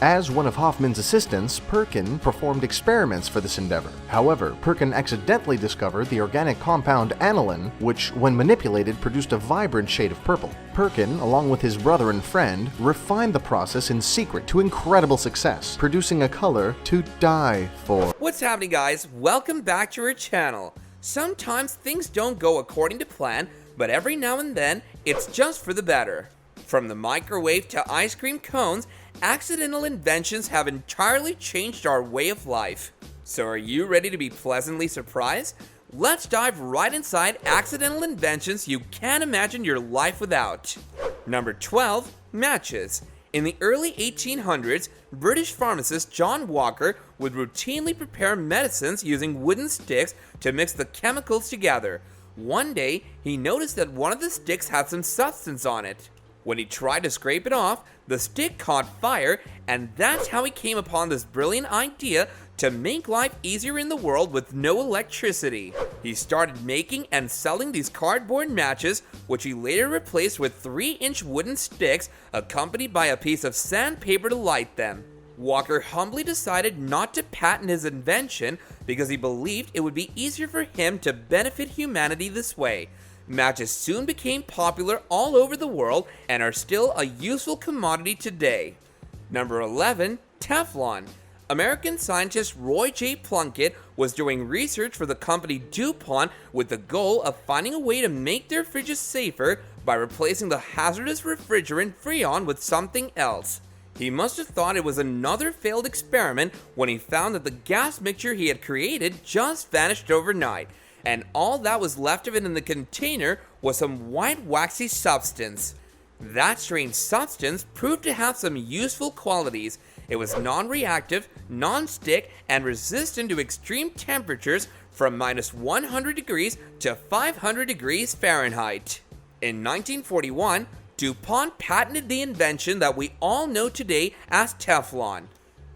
As one of Hoffman's assistants, Perkin performed experiments for this endeavor. However, Perkin accidentally discovered the organic compound aniline, which, when manipulated, produced a vibrant shade of purple. Perkin, along with his brother and friend, refined the process in secret to incredible success, producing a color to die for. What's happening, guys? Welcome back to our channel. Sometimes things don't go according to plan, but every now and then, it's just for the better. From the microwave to ice cream cones, accidental inventions have entirely changed our way of life. So are you ready to be pleasantly surprised? Let's dive right inside accidental inventions you can't imagine your life without. Number 12, matches. In the early 1800s, British pharmacist John Walker would routinely prepare medicines using wooden sticks to mix the chemicals together. One day, he noticed that one of the sticks had some substance on it. When he tried to scrape it off, the stick caught fire, and that's how he came upon this brilliant idea to make life easier in the world with no electricity. He started making and selling these cardboard matches, which he later replaced with 3-inch wooden sticks accompanied by a piece of sandpaper to light them. Walker humbly decided not to patent his invention because he believed it would be easier for him to benefit humanity this way. Matches soon became popular all over the world and are still a useful commodity today. Number 11, Teflon. American scientist Roy J. Plunkett was doing research for the company DuPont with the goal of finding a way to make their fridges safer by replacing the hazardous refrigerant Freon with something else. He must have thought it was another failed experiment when he found that the gas mixture he had created just vanished overnight, and all that was left of it in the container was some white waxy substance. That strange substance proved to have some useful qualities. It was non-reactive, non-stick, and resistant to extreme temperatures from -100 degrees to 500 degrees Fahrenheit. In 1941, DuPont patented the invention that we all know today as Teflon.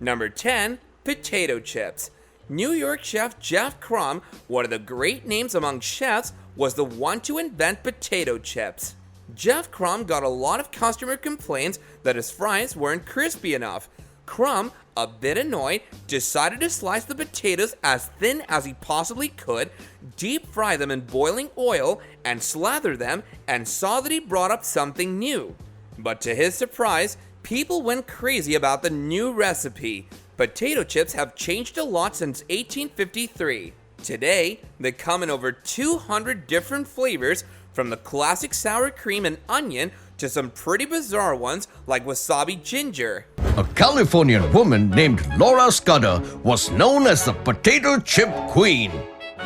Number 10, potato chips. New York chef Jeff Crumb, one of the great names among chefs, was the one to invent potato chips. Jeff Crumb got a lot of customer complaints that his fries weren't crispy enough. Crumb, a bit annoyed, decided to slice the potatoes as thin as he possibly could, deep fry them in boiling oil, and slather them, and saw that he brought up something new. But to his surprise, people went crazy about the new recipe. Potato chips have changed a lot since 1853. Today, they come in over 200 different flavors, from the classic sour cream and onion to some pretty bizarre ones like wasabi ginger. A Californian woman named Laura Scudder was known as the potato chip queen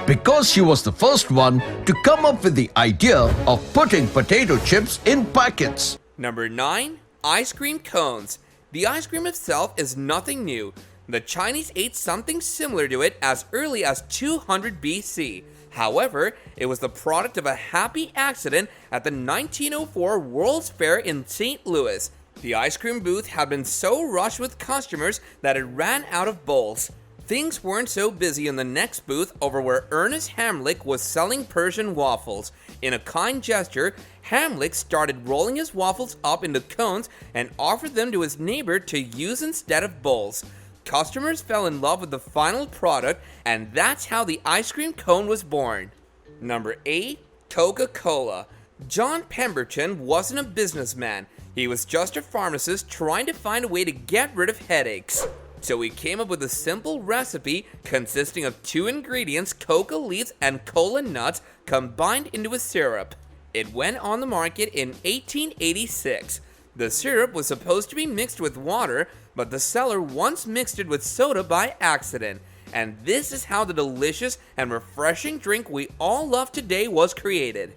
because she was the first one to come up with the idea of putting potato chips in packets. Number 9, ice cream cones. The ice cream itself is nothing new. The Chinese ate something similar to it as early as 200 BC. However, it was the product of a happy accident at the 1904 World's Fair in St. Louis. The ice cream booth had been so rushed with customers that it ran out of bowls. Things weren't so busy in the next booth over where Ernest Hamlick was selling Persian waffles. In a kind gesture, Hamlick started rolling his waffles up into cones and offered them to his neighbor to use instead of bowls. Customers fell in love with the final product, and that's how the ice cream cone was born. Number 8, Coca-Cola. John Pemberton wasn't a businessman. He was just a pharmacist trying to find a way to get rid of headaches. So he came up with a simple recipe consisting of 2 ingredients, coca leaves and cola nuts, combined into a syrup. It went on the market in 1886. The syrup was supposed to be mixed with water, but the seller once mixed it with soda by accident. And this is how the delicious and refreshing drink we all love today was created.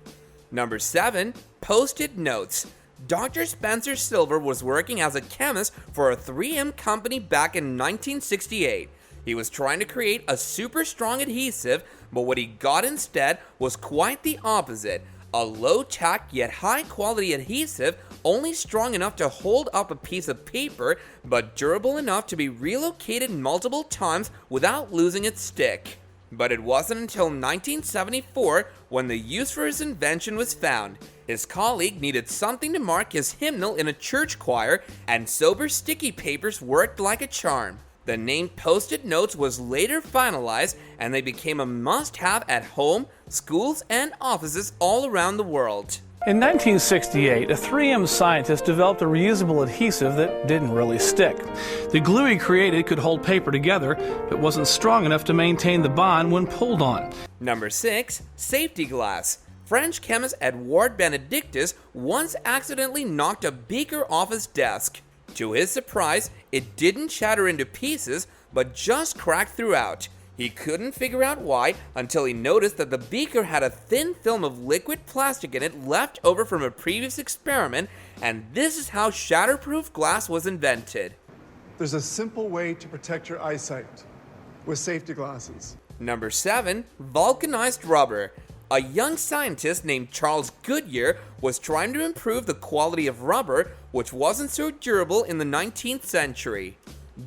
Number 7, Post-it notes. Dr. Spencer Silver was working as a chemist for a 3M company back in 1968. He was trying to create a super strong adhesive, but what he got instead was quite the opposite. A low-tack yet high-quality adhesive, only strong enough to hold up a piece of paper, but durable enough to be relocated multiple times without losing its stick. But it wasn't until 1974 when the use for his invention was found. His colleague needed something to mark his hymnal in a church choir, and sober sticky papers worked like a charm. The name Post-it notes was later finalized, and they became a must-have at home, schools, and offices all around the world. In 1968, a 3M scientist developed a reusable adhesive that didn't really stick. The glue he created could hold paper together, but wasn't strong enough to maintain the bond when pulled on. Number 6. Safety glass. French chemist Edouard Benedictus once accidentally knocked a beaker off his desk. To his surprise, it didn't shatter into pieces, but just cracked throughout. He couldn't figure out why until he noticed that the beaker had a thin film of liquid plastic in it left over from a previous experiment, and this is how shatterproof glass was invented. There's a simple way to protect your eyesight with safety glasses. Number 7. Vulcanized rubber. A young scientist named Charles Goodyear was trying to improve the quality of rubber, which wasn't so durable in the 19th century.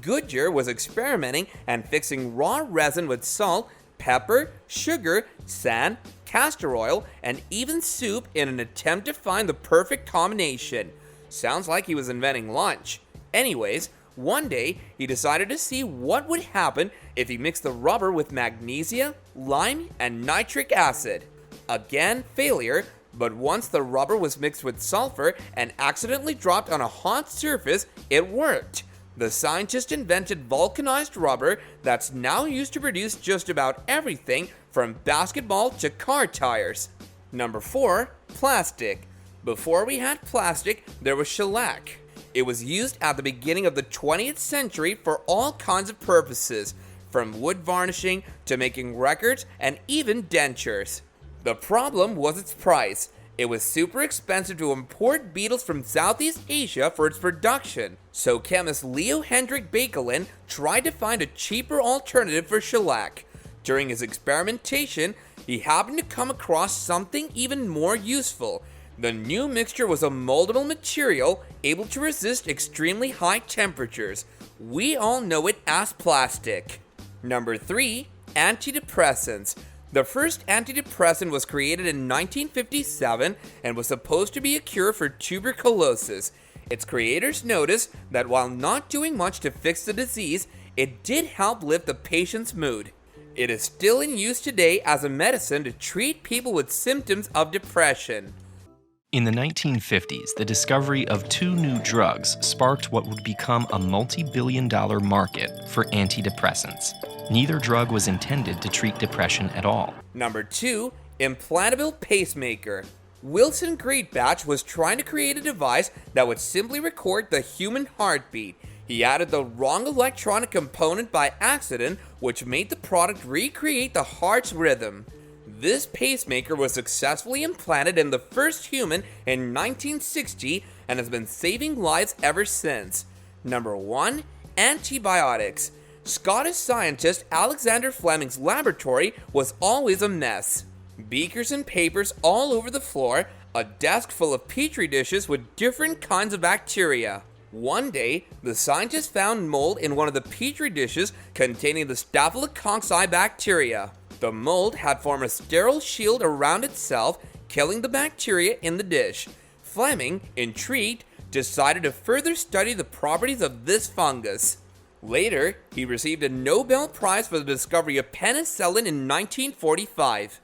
Goodyear was experimenting and fixing raw resin with salt, pepper, sugar, sand, castor oil, and even soup in an attempt to find the perfect combination. Sounds like he was inventing lunch. Anyways, one day he decided to see what would happen if he mixed the rubber with magnesia, lime, and nitric acid. Again, failure, but once the rubber was mixed with sulfur and accidentally dropped on a hot surface, it worked. The scientist invented vulcanized rubber that's now used to produce just about everything from basketball to car tires. Number 4. Plastic. Before we had plastic, there was shellac. It was used at the beginning of the 20th century for all kinds of purposes, from wood varnishing to making records and even dentures. The problem was its price. It was super expensive to import beetles from Southeast Asia for its production, so chemist Leo Hendrik Bakelin tried to find a cheaper alternative for shellac. During his experimentation, he happened to come across something even more useful. The new mixture was a moldable material able to resist extremely high temperatures. We all know it as plastic. Number 3. Antidepressants. The first antidepressant was created in 1957 and was supposed to be a cure for tuberculosis. Its creators noticed that while not doing much to fix the disease, it did help lift the patient's mood. It is still in use today as a medicine to treat people with symptoms of depression. In the 1950s, the discovery of 2 new drugs sparked what would become a multi-billion-dollar market for antidepressants. Neither drug was intended to treat depression at all. Number 2. Implantable pacemaker. Wilson Greatbatch was trying to create a device that would simply record the human heartbeat. He added the wrong electronic component by accident, which made the product recreate the heart's rhythm. This pacemaker was successfully implanted in the first human in 1960 and has been saving lives ever since. Number 1. Antibiotics. Scottish scientist Alexander Fleming's laboratory was always a mess. Beakers and papers all over the floor, a desk full of petri dishes with different kinds of bacteria. One day, the scientists found mold in one of the petri dishes containing the Staphylococci bacteria. The mold had formed a sterile shield around itself, killing the bacteria in the dish. Fleming, intrigued, decided to further study the properties of this fungus. Later, he received a Nobel Prize for the discovery of penicillin in 1945.